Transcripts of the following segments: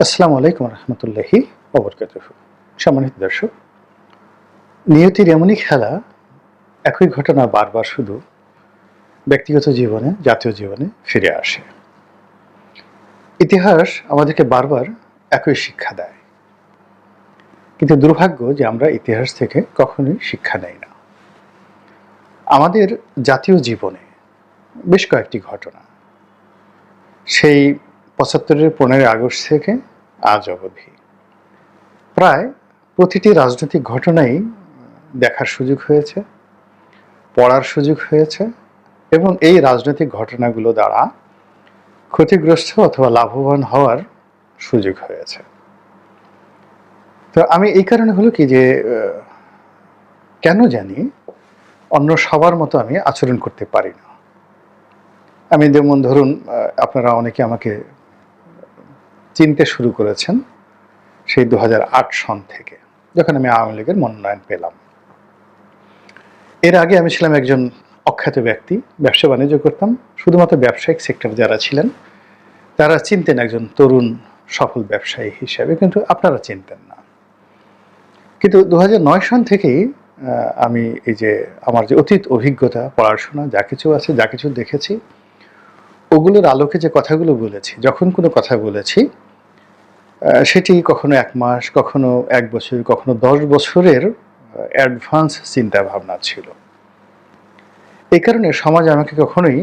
আসসালামু আলাইকুম রহমতুল্লাহি ওবরকাতুহু। সম্মানিত দর্শক, নিয়তির এমনই খেলা, একই ঘটনা বারবার শুধু ব্যক্তিগত জীবনে, জাতীয় জীবনে ফিরে আসে। ইতিহাস আমাদেরকে বারবার একই শিক্ষা দেয়, কিন্তু দুর্ভাগ্য যে আমরা ইতিহাস থেকে কখনোই শিক্ষা নেই না। আমাদের জাতীয় জীবনে বেশ কয়েকটি ঘটনা, সেই ৭৫-এর ১৫ই আগস্ট থেকে আজ অবধি প্রায় প্রতিটি রাজনৈতিক ঘটনাই দেখার সুযোগ হয়েছে, পড়ার সুযোগ হয়েছে এবং এই রাজনৈতিক ঘটনাগুলো দ্বারা ক্ষতিগ্রস্ত অথবা লাভবান হওয়ার সুযোগ হয়েছে। তো আমি এই কারণে হলো কি যে কেন জানি অন্য সবার মতো আমি আচরণ করতে পারি না। আমি যেমন ধরুন, আপনারা অনেকে আমাকে চিনতে শুরু করেছেন সেই ২০০৮ সন থেকে, যখন আমি আওয়ামী লীগের মনোনয়ন পেলাম। এর আগে আমি ছিলাম একজন অখ্যাত ব্যক্তি, ব্যবসা বাণিজ্য করতাম। শুধুমাত্র ব্যবসায়িক সেক্টর যারা ছিলেন তারা চিনতেন একজন তরুণ সফল ব্যবসায়ী হিসেবে, কিন্তু আপনারা চিনতেন না। কিন্তু ২০০৯ সন থেকেই আমি এই যে আমার যে অতীত অভিজ্ঞতা, পড়াশোনা যা কিছু আছে, যা কিছু দেখেছি, ওগুলোর আলোকে যে কথাগুলো বলেছি, যখন কোনো কথা বলেছি সেটি কখনো ১ মাস, কখনো ১ বছর, কখনো ১০ বছরের অ্যাডভান্স চিন্তা ভাবনা ছিল। এই কারণে সমাজ আমাকে কখনোই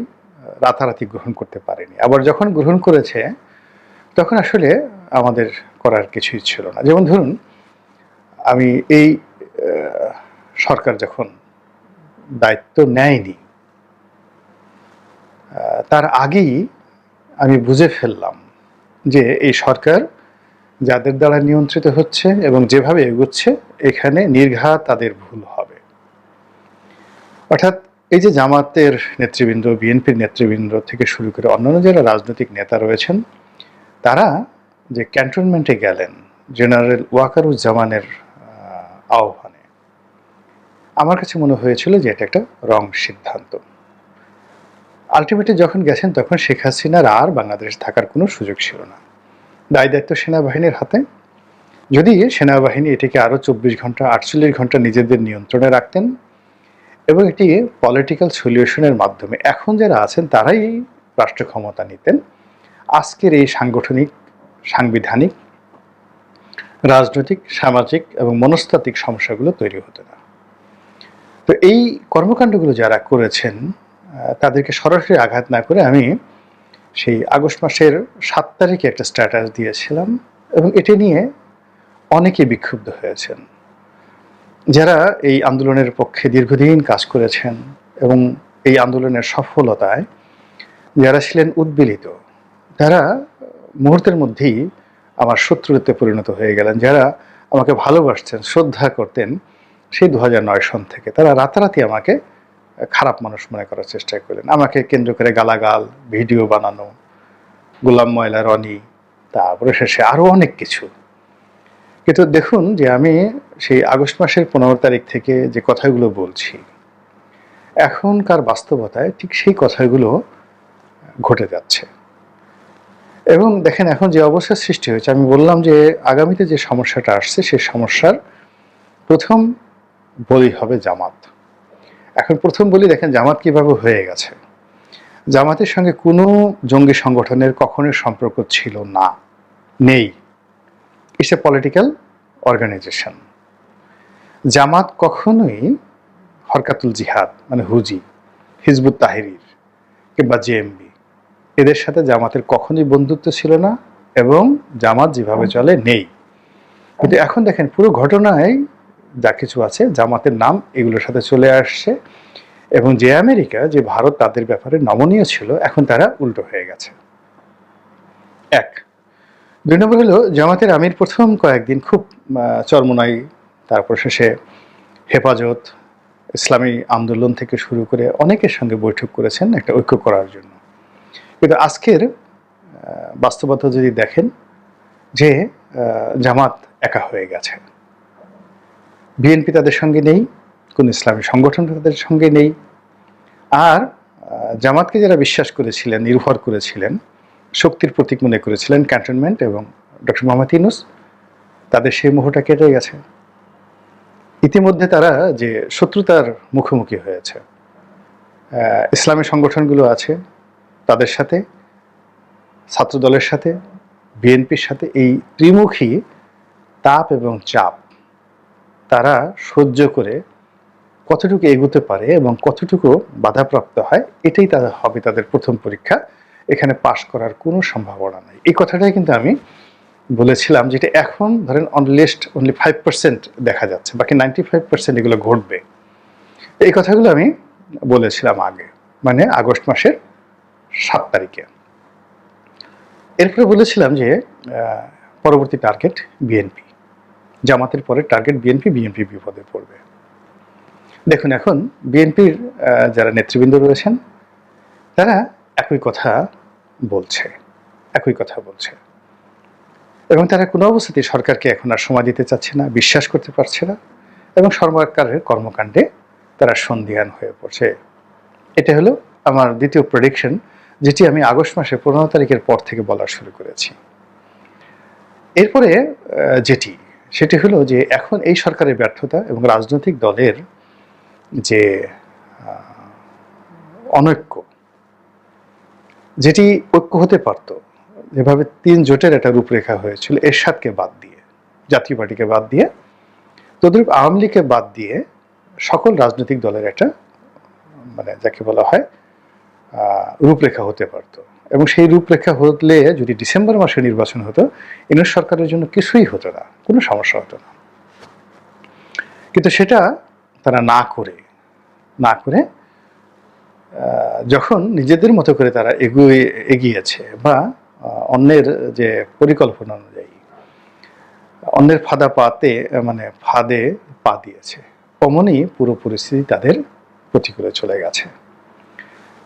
রাতারাতি গ্রহণ করতে পারেনি। আবার যখন গ্রহণ করেছে তখন আসলে আমাদের করার কিছুই ছিল না। যেমন ধরুন, আমি এই সরকার যখন দায়িত্ব নেয়নি তার আগেই আমি বুঝে ফেললাম যে এই সরকার যাদের দ্বারা নিয়ন্ত্রিত হচ্ছে এবং যেভাবে এগোচ্ছে, এখানে নির্ঘাত তাদের ভুল হবে। অর্থাৎ এই যে জামাতের নেতৃবৃন্দ, বিএনপির নেতৃবৃন্দ থেকে শুরু করে অন্যান্য যারা রাজনৈতিক নেতা রয়েছেন, তারা যে ক্যান্টনমেন্টে গেলেন জেনারেল ওয়াকারুজ্জামানের আহ্বানে, আমার কাছে মনে হয়েছিল যে এটা একটা রং সিদ্ধান্ত। আলটিমেটলি যখন গেছেন তখন শেখ হাসিনার আর বাংলাদেশে থাকার কোনো সুযোগ ছিল না। দায় দায়িত্ব সেনাবাহিনীর হাতে। যদি সেনাবাহিনী এটিকে আরও ২৪ ঘন্টা, ৪৮ ঘন্টা নিজেদের নিয়ন্ত্রণে রাখতেন এবং একটি পলিটিক্যাল সলিউশনের মাধ্যমে এখন যারা আছেন তারাই রাষ্ট্র ক্ষমতা নিতেন, আজকের এই সাংগঠনিক, সাংবিধানিক, রাজনৈতিক, সামাজিক এবং মনস্তাত্ত্বিক সমস্যাগুলো তৈরি হতো না। তো এই কর্মকাণ্ডগুলো যারা করেছেন তাদেরকে সরাসরি আঘাত না করে আমি সেই আগস্ট মাসের ৭ তারিখে একটা স্ট্যাটাস দিয়েছিলাম এবং এটি নিয়ে অনেকে বিক্ষুব্ধ হয়েছেন। যারা এই আন্দোলনের পক্ষে দীর্ঘদিন কাজ করেছেন এবং এই আন্দোলনের সফলতায় যারা ছিলেন উদ্বেলিত, তারা মুহূর্তের মধ্যেই আমার শত্রুতে পরিণত হয়ে গেলেন। যারা আমাকে ভালোবাসতেন, শ্রদ্ধা করতেন সেই ২০০৯ সন থেকে, তারা রাতারাতি আমাকে খারাপ মানুষ মনে করার চেষ্টা করলেন। আমাকে কেন্দ্র করে গালাগাল, ভিডিও বানানো, গোলাম ময়লা রনি, তারপরে শেষে আরও অনেক কিছু। কিন্তু দেখুন যে আমি সেই আগস্ট মাসের ১৫ তারিখ থেকে যে কথাগুলো বলছি, এখনকার বাস্তবতায় ঠিক সেই কথাগুলো ঘটে যাচ্ছে। এবং দেখেন এখন যে অবস্থার সৃষ্টি হয়েছে, আমি বললাম যে আগামীতে যে সমস্যাটা আসছে সেই সমস্যার প্রথম বলি হবে জামাত। এখন প্রথম বলি, দেখেন জামাত কিভাবে হয়ে গেছে। জামাতের সঙ্গে কোনো জঙ্গি সংগঠনের কখনোই সম্পর্ক ছিল না, নেই। It's a political organisation. Jamaat কখনোই হরকাতুল জিহাদ মানে হুজি, হিজবুত তাহরির কিংবা জেএমবি, এদের সাথে জামাতের কখনোই বন্ধুত্ব ছিল না এবং জামাত যেভাবে চলে নেই। কিন্তু এখন দেখেন পুরো ঘটনায় যা কিছু আছে জামাতের নাম এগুলোর সাথে চলে আসছে এবং যে আমেরিকা, যে ভারত তাদের ব্যাপারে নমনীয় ছিল, এখন তারা উল্টো হয়ে গেছে। ১ ২ নম্বর হলো, জামাতের আমির প্রথম কয়েকদিন খুব চরমোনাই, তারপর শেষে হেফাজত, ইসলামী আন্দোলন থেকে শুরু করে অনেকের সঙ্গে বৈঠক করেছেন একটা ঐক্য করার জন্য। কিন্তু আজকের বাস্তবতা যদি দেখেন যে জামাত একা হয়ে গেছে। বিএনপি তাদের সঙ্গে নেই, কোন ইসলামী সংগঠন তাদের সঙ্গে নেই। আর জামাতকে যারা বিশ্বাস করেছিলেন, নির্ভর করেছিলেন, শক্তির প্রতীক মনে করেছিলেন ক্যান্টনমেন্ট এবং ডক্টর মোহাম্মদ ইউনূস, তাদের সেই মোহটা কেটে গেছে। ইতিমধ্যে তারা যে শত্রুতার মুখোমুখি হয়েছে, ইসলামী সংগঠনগুলো আছে তাদের সাথে, ছাত্রদলের সাথে, বিএনপির সাথে, এই ত্রিমুখী তাপ এবং চাপ তারা সহ্য করে কতটুকু এগোতে পারে এবং কতটুকু বাধাপ্রাপ্ত হয়, এটাই হবে তাদের প্রথম পরীক্ষা। এখানে পাশ করার কোনো সম্ভাবনা নেই। এই কথাটাই কিন্তু আমি বলেছিলাম, যেটা এখন ধরেন অনলি 5% দেখা যাচ্ছে, বাকি 95% এগুলো ঘটবে। এই কথাগুলো আমি বলেছিলাম আগে, মানে আগস্ট মাসের 7 তারিখে। এরপরে বলেছিলাম যে পরবর্তী টার্গেট বিএনপি, জামাতের পরে টার্গেট বিএনপি, বিএনপি বিপদে পড়বে। দেখুন, এখন বিএনপির যারা নেতৃবৃন্দ রয়েছেন তারা একই কথা বলছে এবং তারা কোনো অবস্থাতেই সরকারকে এখন আর সময় দিতে চাচ্ছে না, বিশ্বাস করতে পারছে না, এবং সরকারের কর্মকাণ্ডে তারা সন্দিহান হয়ে পড়ছে। এটা হলো আমার দ্বিতীয় প্রেডিকশন, যেটি আমি আগস্ট মাসের 15 তারিখের পর থেকে বলা শুরু করেছি। এরপরে সেটি হলো যে এখন এই সরকারের ব্যর্থতা এবং রাজনৈতিক দলের যে অনৈক্য, যেটি ঐক্য হতে পারত, যেভাবে 3 জোটের একটা রূপরেখা হয়েছিল, এরশাদকে বাদ দিয়ে, জাতীয় পার্টিকে বাদ দিয়ে, তদ্রূপ আওয়ামী লীগকে বাদ দিয়ে সকল রাজনৈতিক দলের একটা মানে যাকে বলা হয় রূপরেখা হতে পারত। এবং সেই রূপরেখা হলে যদি ডিসেম্বর মাসে নির্বাচন হতো, ইউনূস সরকারের জন্য কিছুই হতো না, কোনো সমস্যা হতো না। কিন্তু সেটা তারা না করে যখন নিজেদের মতো করে তারা এগিয়েছে বা অন্যের যে পরিকল্পনা অনুযায়ী অন্যের ফাঁদে পা দিয়েছে, অমনই পুরো পরিস্থিতি তাদের প্রতিকূলে চলে গেছে।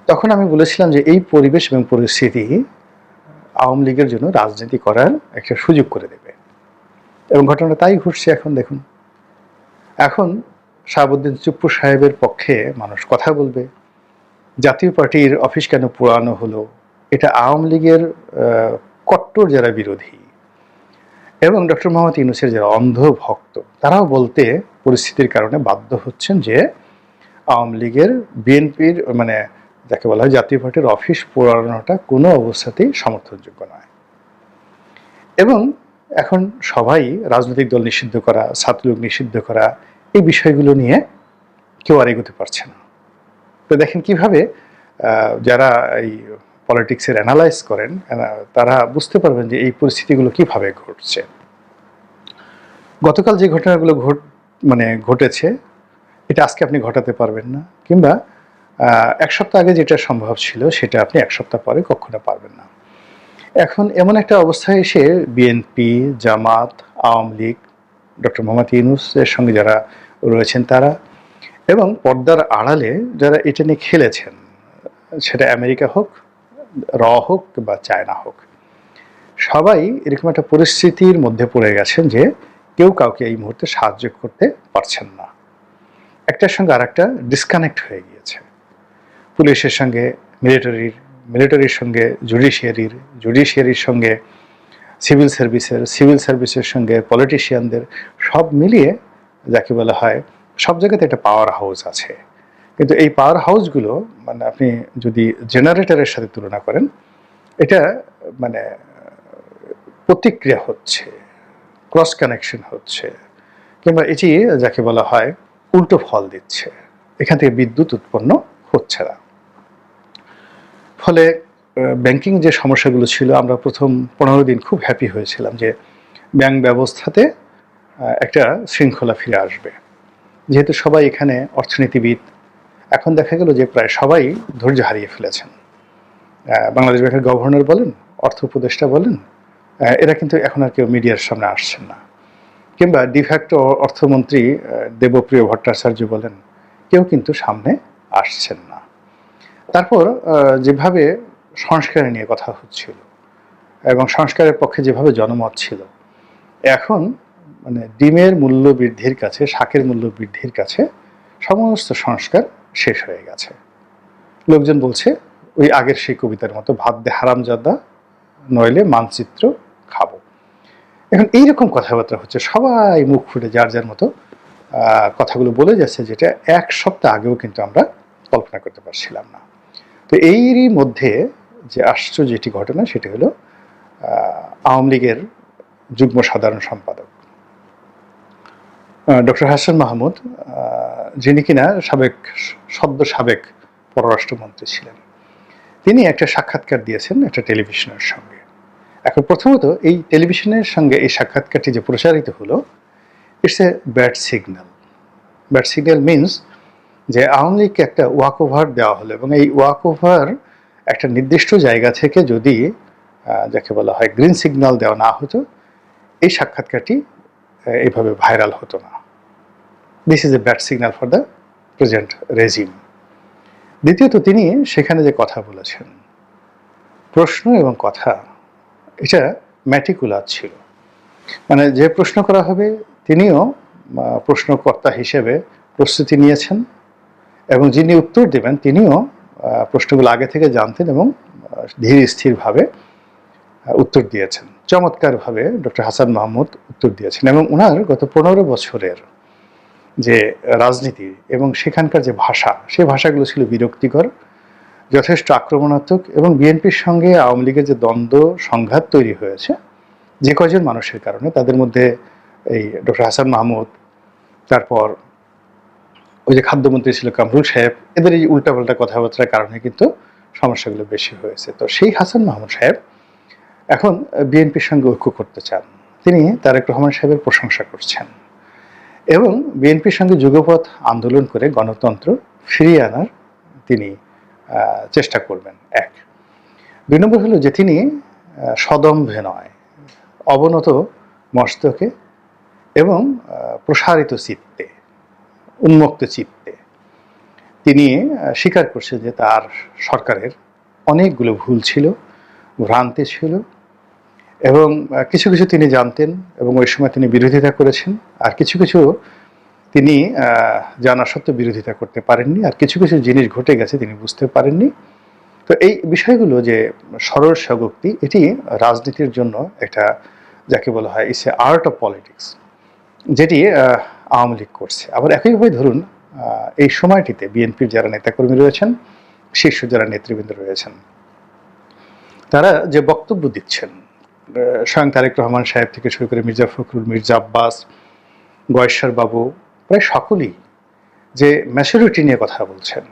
তখন আমি বলেছিলাম যে এই পরিবেশ এবং পরিস্থিতি আওয়ামী লীগের জন্য রাজনীতি করার একটা সুযোগ করে দেবে, এবং ঘটনা তাই ঘটছে। এখন দেখুন, এখন শাহাবুদ্দিন চুপ্পু সাহেবের পক্ষে মানুষ কথা বলবে, জাতীয় পার্টির অফিস কেন পোড়ানো হলো, এটা আওয়ামী লীগের কট্টর যারা বিরোধী এবং ডক্টর মোহাম্মদ ইউনূসের যারা অন্ধ ভক্ত, তারাও বলতে পরিস্থিতির কারণে বাধ্য হচ্ছেন যে আওয়ামী লীগের, বিএনপির মানে যাকে বলা হয় জাতীয় পার্টির অফিস পোড়ানোটা কোনো অবস্থাতেই সমর্থনযোগ্য নয়। এবং এখন সবাই রাজনৈতিক দল নিষিদ্ধ করা, ছাত্রলীগ নিষিদ্ধ করা, এই বিষয়গুলো নিয়ে কেউ আর এগোতে পারছে না। তো দেখেন কিভাবে যারা এই পলিটিক্সের অ্যানালাইজ করেন তারা বুঝতে পারবেন যে এই পরিস্থিতিগুলো কিভাবে ঘটছে। গতকাল যে ঘটনাগুলো ঘটেছে, এটা আজকে আপনি ঘটাতে পারবেন না, কিংবা 1 সপ্তাহ আগে যেটা সম্ভব ছিল সেটা আপনি 1 সপ্তাহ পরে কখনো পারবেন না। এখন এমন একটা অবস্থায় এসে বিএনপি, জামাত, আওয়ামী লীগ, ডক্টর মোহাম্মদ ইউনূসের সঙ্গে যারা রয়েছেন তারা, এবং পর্দার আড়ালে যারা এটা নিয়ে খেলেছেন, সেটা আমেরিকা হোক, হোক বা চায়না হোক, সবাই এরকম একটা পরিস্থিতির মধ্যে পড়ে গেছেন যে কেউ কাউকে এই মুহূর্তে সাহায্য করতে পারছেন না। একটার সঙ্গে আর একটা ডিসকানেক্ট হয়ে গিয়েছে। পুলিশের সঙ্গে মিলিটারির সঙ্গে জুডিশিয়ারির সঙ্গে সিভিল সার্ভিসের সঙ্গে পলিটিশিয়ানদের, সব মিলিয়ে যাকে বলা হয় সব জায়গাতে একটা পাওয়ার হাউস আছে। কিন্তু এই পাওয়ার হাউসগুলো আপনি যদি জেনারেটরের সাথে তুলনা করেন, এটা প্রতিক্রিয়া হচ্ছে, ক্রস কানেকশন হচ্ছে, কিংবা এটি যাকে বলা হয় উল্টো ফল দিচ্ছে। এখান থেকে বিদ্যুৎ উৎপন্ন হচ্ছে না। ফলে ব্যাংকিং যে সমস্যাগুলো ছিল, আমরা প্রথম 15 দিন খুব হ্যাপি হয়েছিলাম যে ব্যাংক ব্যবস্থাতে একটা শৃঙ্খলা ফিরে আসবে, যেহেতু সবাই এখানে অর্থনীতিবিদ। এখন দেখা গেল যে প্রায় সবাই ধৈর্য হারিয়ে ফেলেছেন। বাংলাদেশ ব্যাংকের গভর্নর বলেন, অর্থ উপদেষ্টা বলেন, এরা কিন্তু এখন আর কেউ মিডিয়ার সামনে আসছেন না, কিংবা ডিফ্যাক্টো অর্থমন্ত্রী দেবপ্রিয় ভট্টাচার্য বলেন, কেউ কিন্তু সামনে আসছেন না। তারপর যেভাবে সংস্কার নিয়ে কথা হচ্ছিল এবং সংস্কারের পক্ষে যেভাবে জনমত ছিল, এখন ডিমের মূল্য বৃদ্ধির কাছে, শাকের মূল্য বৃদ্ধির কাছে সমস্ত সংস্কার শেষ হয়ে গেছে। লোকজন বলছে ওই আগের সেই কবিতার মতো, ভাত দে হারামজাদা নইলে মানচিত্র খাবো। এখন এইরকম কথাবার্তা হচ্ছে, সবাই মুখ ফুটে যার যার মতো কথাগুলো বলে যাচ্ছে, যেটা এক সপ্তাহ আগেও কিন্তু আমরা কল্পনা করতে পারছিলাম না। তো এরই মধ্যে যে আশ্চর্য যেটি ঘটনা সেটি হলো আওয়ামী লীগের যুগ্ম সাধারণ সম্পাদক ডক্টর হাসান মাহমুদ, যিনি কিনা সদ্য সাবেক পররাষ্ট্রমন্ত্রী ছিলেন, তিনি একটা সাক্ষাৎকার দিয়েছেন একটা টেলিভিশনের সঙ্গে। এখন প্রথমত এই টেলিভিশনের সঙ্গে এই সাক্ষাৎকারটি যে প্রচারিত হলো, it's a bad signal. Bad signal means যে আওয়ামী লীগকে একটা ওয়াক ওভার দেওয়া হলো, এবং এই ওয়াক ওভার একটা নির্দিষ্ট জায়গা থেকে যদি যাকে বলা হয় গ্রিন সিগন্যাল দেওয়া না হতো, এই সাক্ষাৎকারটি এইভাবে ভাইরাল হতো না। This is a bad signal for the present regime. দ্বিতীয়ত, তিনি সেখানে যে কথা বলেছেন, প্রশ্ন এবং কথা, এটা ম্যাটিকুলার ছিল। মানে যে প্রশ্ন করা হবে তিনিও প্রশ্নকর্তা হিসেবে প্রস্তুতি নিয়েছেন, এবং যিনি উত্তর দেবেন তিনিও প্রশ্নগুলো আগে থেকে জানতেন এবং ধীর স্থিরভাবে উত্তর দিয়েছেন। চমৎকারভাবে ডক্টর হাসান মাহমুদ উত্তর দিয়েছেন, এবং ওনার গত 15 বছরের যে রাজনীতি এবং সেখানকার যে ভাষা, সেই ভাষাগুলো ছিল বিরক্তিকর, যথেষ্ট আক্রমণাত্মক, এবং বিএনপির সঙ্গে আওয়ামী লীগের যে দ্বন্দ্ব সংঘাত তৈরি হয়েছে যে কজন মানুষের কারণে, তাদের মধ্যে এই ডক্টর হাসান মাহমুদ, তারপর ওই যে খাদ্যমন্ত্রী ছিল কামরুল সাহেব, এদের এই উল্টাপাল্টা কথাবার্তার কারণে কিন্তু সমস্যাগুলো বেশি হয়েছে। তো সেই হাসান মাহমুদ সাহেব এখন বিএনপির সঙ্গে ঐক্য করতে চান। তিনি তারেক রহমান সাহেবের প্রশংসা করছেন এবং বিএনপির সঙ্গে যুগপৎ আন্দোলন করে গণতন্ত্র ফিরিয়ে আনার তিনি চেষ্টা করবেন। এক। 2 নম্বর হলো যে তিনি সদম্ভে নয়, অবনত মস্তকে এবং প্রসারিত চিত্তে, উন্মুক্ত চিত্তে তিনি স্বীকার করছেন যে তার সরকারের অনেকগুলো ভুল ছিল, ভ্রান্তি ছিল, এবং কিছু কিছু তিনি জানতেন এবং ওই সময় তিনি বিরোধিতা করেছেন, আর কিছু কিছু তিনি জানা সত্ত্বেও বিরোধিতা করতে পারেননি, আর কিছু কিছু জিনিস ঘটে গেছে তিনি বুঝতে পারেননি। তো এই বিষয়গুলো যে সরল স্বগোক্তি, এটি রাজনীতির জন্য একটা যাকে বলা হয় it's a art of politics, যেটি আওয়ামী লীগ করছে। আবার একইভাবে ধরুন এই সময়টিতে বিএনপির যারা নেতাকর্মী রয়েছেন, শীর্ষ যারা নেতৃবৃন্দ রয়েছেন, তারা যে বক্তব্য দিচ্ছেন, স্বয়ং তারেক রহমান সাহেব থেকে শুরু করে মির্জা ফখরুল, মির্জা আব্বাস, গয়েশ্বর বাবু, প্রায় সকলেই যে ম্যাচুরিটি নিয়ে কথা বলছেন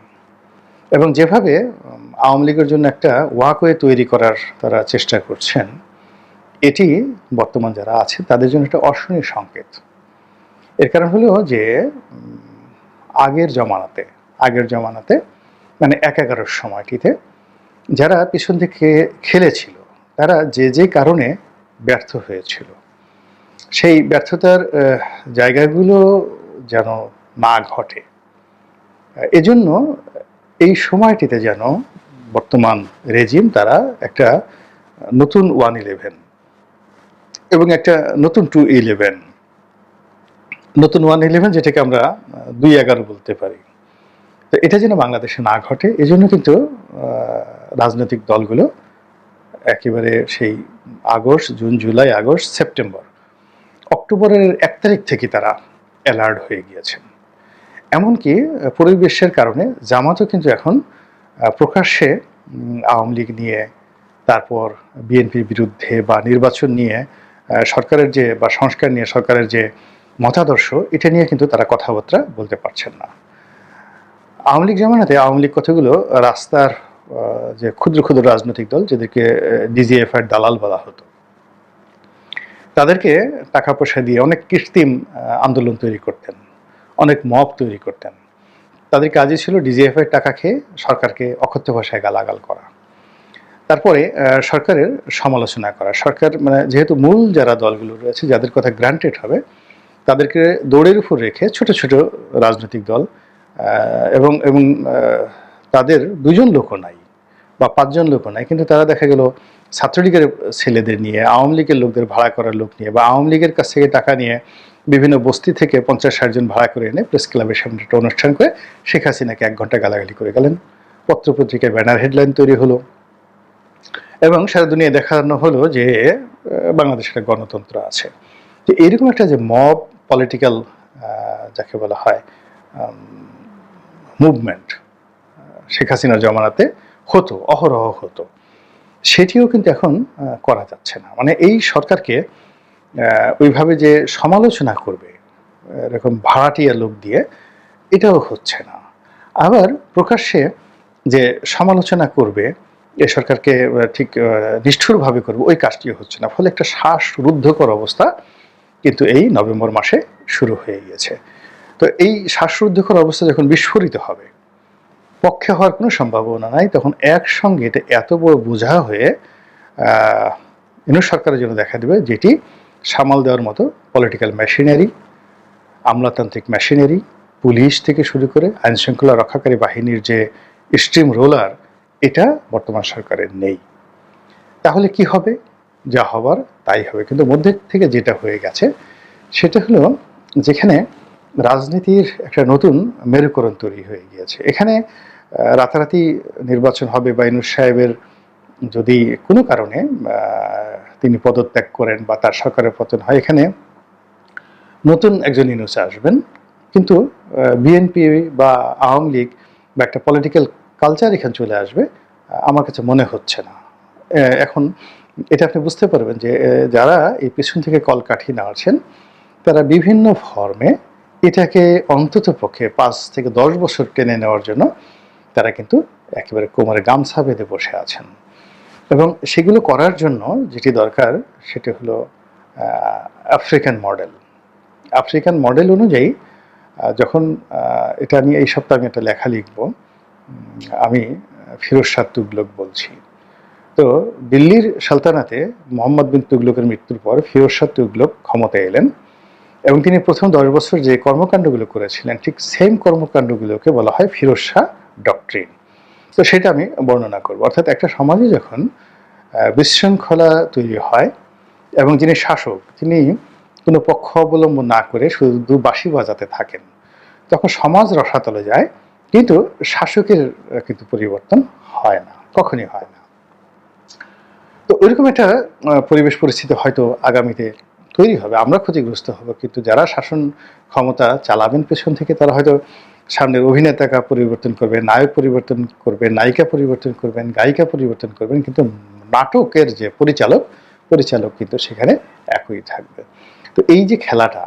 এবং যেভাবে আওয়ামী লীগের জন্য একটা ওয়াকওয়ে তৈরি করার তারা চেষ্টা করছেন, এটি বর্তমান যারা আছে তাদের জন্য একটা অশনির সংকেত। এর কারণ হলো যে আগের জমানাতে মানে 11 সময়টিতে যারা পিছন থেকে খেলেছিল, তারা যে যে কারণে ব্যর্থ হয়েছিল, সেই ব্যর্থতার জায়গাগুলো যেন না ঘটে, এজন্য এই সময়টিতে যেন বর্তমান রেজিম তারা একটা নতুন 111 এবং একটা নতুন 211, নতুন 111 যেটাকে আমরা 211 বলতে পারি, তো এটা যেন বাংলাদেশে না ঘটে, এজন্য কিন্তু রাজনৈতিক দলগুলো একেবারে সেই August, June, July, August, September, অক্টোবরের 1 তারিখ থেকে তারা অ্যালার্ট হয়ে গিয়েছেন। এমনকি পরিবেশের কারণে জামাতও কিন্তু এখন প্রকাশ্যে আওয়ামী লীগ নিয়ে, তারপর বিএনপির বিরুদ্ধে বা নির্বাচন নিয়ে সরকারের যে বা সংস্কার নিয়ে সরকারের যে মতাদর্শ, এটা নিয়ে কিন্তু তারা কথাবার্তা বলতে পারছেন না। আওয়ামী লীগ জামানাতে আওয়ামী লীগ কথাগুলো রাস্তার যে ক্ষুদ্র ক্ষুদ্র রাজনৈতিক দল, যাদেরকে ডিজিএফআই দালাল বলা হতো, তাদেরকে টাকা পয়সা দিয়ে অনেক কৃত্রিম আন্দোলন তৈরি করতেন, অনেক মব তৈরি করতেন। তাদের কাজই ছিল ডিজিএফআই টাকা খেয়ে সরকারকে অকথ্য ভাষায় গালাগাল করা, তারপরে সরকারের সমালোচনা করা। সরকার মানে যেহেতু মূল যারা দলগুলো রয়েছে, যাদের কথা গ্রান্টেড হবে, তাদেরকে দৌড়ের উপর রেখে ছোট ছোট রাজনৈতিক দল এবং এবং তাদের 2 জন লোকও নাই বা 5 জন লোকও নাই, কিন্তু তারা দেখা গেল ছাত্রলীগের ছেলেদের নিয়ে, আওয়ামী লীগের লোকদের ভাড়া করার লোক নিয়ে, বা আওয়ামী লীগের কাছ থেকে টাকা নিয়ে বিভিন্ন বস্তি থেকে 50-60 জন ভাড়া করে এনে প্রেস ক্লাবের সামনে একটা অনুষ্ঠান করে শেখ হাসিনাকে 1 ঘন্টা গালাগালি করে গেলেন। পত্রপত্রিকায় ব্যানার হেডলাইন তৈরি হলো এবং সারা দুনিয়া দেখানো হলো যে বাংলাদেশে একটা গণতন্ত্র আছে। তো এরকম একটা যে মব পলিটিক্যাল যাকে বলা হয় মুভমেন্ট শেখ হাসিনার জমানাতে হতো, অহরহ হতো, সেটিও কিন্তু এখন করা যাচ্ছে না। মানে এই সরকারকে ওইভাবে যে সমালোচনা করবে এরকম ভাড়াটিয়া লোক দিয়ে, এটাও হচ্ছে না। আবার প্রকাশ্যে যে সমালোচনা করবে এ সরকারকে ঠিক নিষ্ঠুরভাবে করবে, ওই কাজটিও হচ্ছে না। ফলে একটা শ্বাসরুদ্ধকর অবস্থা কিন্তু এই নভেম্বর মাসে শুরু হয়ে গিয়েছে। তো এই শ্বাসরুদ্ধকর অবস্থা যখন বিস্ফোরিত হবে, পক্ষে হওয়ার কোনো সম্ভাবনা নাই, তখন একসঙ্গে এটা এত বড় বোঝা হয়ে ইউনূস সরকারের জন্য দেখা দেবে, যেটি সামাল দেওয়ার মতো পলিটিক্যাল মেশিনারি, আমলাতান্ত্রিক মেশিনারি, পুলিশ থেকে শুরু করে আইন শৃঙ্খলা রক্ষাকারী বাহিনীর যে স্ট্রিম রোলার, এটা বর্তমান সরকারের নেই। তাহলে কি হবে? যা হবার তাই হবে। কিন্তু মধ্যে থেকে যেটা হয়ে গেছে সেটা হলো, যেখানে রাজনীতির একটা নতুন মেরুকরণ তৈরি হয়ে গিয়েছে। এখানে রাতারাতি নির্বাচন হবে বা ইউনূস সাহেবের যদি কোনো কারণে তিনি পদত্যাগ করেন বা তার সরকারের পতন হয়, এখানে নতুন একজন ইউনূস আসবেন, কিন্তু বিএনপি বা আওয়ামী লীগ বা একটা পলিটিক্যাল কালচার এখানে চলে আসবে, আমার কাছে মনে হচ্ছে না। এখন এটা আপনি বুঝতে পারবেন যে যারা এই পেছন থেকে কলকাঠি নাড়ছেন, তারা বিভিন্ন ফর্মে এটাকে অন্তত পক্ষে 5 থেকে 10 বছর টেনে নেওয়ার জন্য তারা কিন্তু একেবারে কোমরে গামছা বেঁধে বসে আছেন। এবং সেগুলো করার জন্য যেটি দরকার সেটি হলো আফ্রিকান মডেল। আফ্রিকান মডেল অনুযায়ী যখন এটা নিয়ে এই সপ্তাহে আমি একটা লেখা লিখব, আমি ফিরোজ শাহ তুগলক বলছি। তো দিল্লির সালতানাতে মোহাম্মদ বিন তুগলকের মৃত্যুর পর ফিরোজ শাহ তুগলক ক্ষমতায় এলেন এবং তিনি প্রথম 10 বছর যে কর্মকাণ্ডগুলো করেছিলেন, ঠিক সেম কর্মকাণ্ডগুলোকে বলা হয় ফিরোজ শাহ ডক্ট্রিন। তো সেটা আমি বর্ণনা করব। অর্থাৎ একটা সমাজে যখন বিশৃঙ্খলা তৈরি হয় এবং যিনি শাসক তিনি কোনো পক্ষ অবলম্বন না করে শুধু বাঁশি বাজাতে থাকেন, তখন সমাজ রসাতলে যায়, কিন্তু শাসকের কিন্তু পরিবর্তন হয় না, কখনই হয় না। তো ওইরকম একটা পরিবেশ পরিস্থিতি হয়তো আগামীতে তৈরি হবে, আমরা ক্ষতিগ্রস্ত হব, কিন্তু যারা শাসন ক্ষমতা চালাবেন পেছন থেকে, তারা হয়তো সামনের অভিনেতাকে পরিবর্তন করবে, নায়ক পরিবর্তন করবে, নায়িকা পরিবর্তন করবেন, গায়িকা পরিবর্তন করবেন, কিন্তু নাটকের যে পরিচালক কিন্তু সেখানে একই থাকবে। তো এই যে খেলাটা,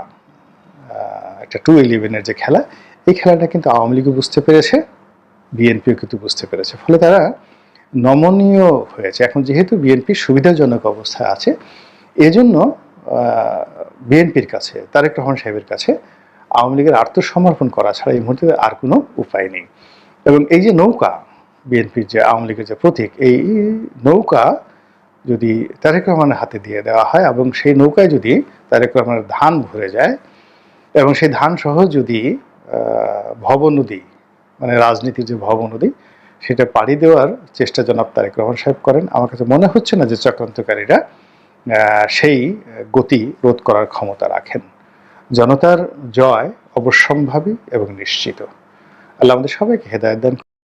একটা 2-11-এর যে খেলা, এই খেলাটা কিন্তু আওয়ামী লীগও বুঝতে পেরেছে, বিএনপিও কিন্তু বুঝতে পেরেছে। ফলে তারা নমনীয় হয়েছে। এখন যেহেতু বিএনপি সুবিধাজনক অবস্থায় আছে, এজন্য বিএনপির কাছে, তারেক রহমান সাহেবের কাছে আওয়ামী লীগের আত্মসমর্পণ করা ছাড়া এই মুহূর্তে আর কোনো উপায় নেই। এবং এই যে নৌকা, বিএনপির যে আওয়ামী লীগের যে প্রতীক, এই নৌকা যদি তারেক রহমানের হাতে দিয়ে দেওয়া হয় এবং সেই নৌকায় যদি তারেক রহমানের ধান ভরে যায় এবং সেই ধান সহ যদি ভব নদী, মানে রাজনীতির যে ভব নদী, সেটা পাড়ি দেওয়ার চেষ্টা জনাব তারেক রহমান সাহেব করেন, আমার কাছে মনে হচ্ছে না যে চক্রান্তকারীরা সেই গতি রোধ করার ক্ষমতা রাখেন। জনতার জয় অবশ্যম্ভাবী এবং নিশ্চিত। আল্লাহ আমাদের সবাইকে হেদায়েত দান।